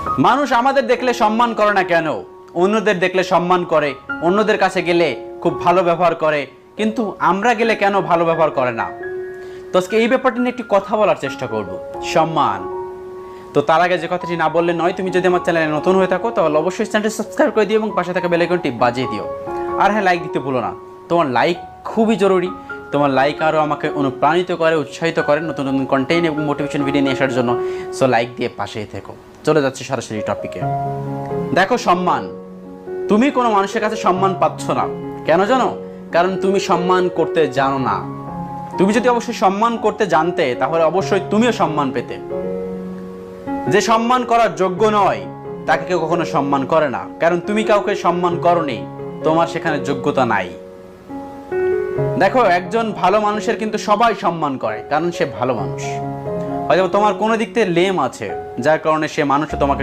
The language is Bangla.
মানুষ আমাদের দেখলে সম্মান করে না কেন? অন্যদের দেখলে সম্মান করে, অন্যদের কাছে গেলে খুব ভালো ব্যবহার করে, কিন্তু আমরা গেলে কেন ভালো ব্যবহার করে না? তো আজকে এই ব্যাপারটা নিয়ে একটি কথা বলার চেষ্টা করব, সম্মান। তো তার আগে যে কথাটি না বললে নয়, তুমি যদি আমার চ্যানেলে নতুন হয়ে থাকো তাহলে অবশ্যই চ্যানেলটি সাবস্ক্রাইব করে দিও এবং পাশে থাকা বেল আইকনটি বাজিয়ে দিও। আর হ্যাঁ, লাইক দিতে ভুলো না। তোমার লাইক খুবই জরুরি। তোমার লাইক আরও আমাকে অনুপ্রাণিত করে, উৎসাহিত করে নতুন নতুন কন্টেন্ট এবং মোটিভেশন ভিডিও নিয়ে আসার জন্য। সো লাইক দিয়ে পাশেই থেকো। চলে যাচ্ছে সরাসরি টপিকে। দেখো, সম্মান, তুমি কোনো মানুষের কাছে সম্মান পাচ্ছ না কেন জানো? কারণ তুমি সম্মান করতে জানো না। তুমি যদি অবশ্যই সম্মান করতে জানতে তাহলে অবশ্যই তুমিও সম্মান পেতে। যে সম্মান করার যোগ্য নয় তাকে কেউ কখনো সম্মান করে না, কারণ তুমি কাউকে সম্মান করোনি, তোমার সেখানে যোগ্যতা নাই। দেখো, একজন ভালো মানুষের কিন্তু সবাই সম্মান করে, কারণ সে ভালো মানুষ। হয়তো তোমার কোনো দিক থেকে লেম আছে, যার কারণে সে মানুষও তোমাকে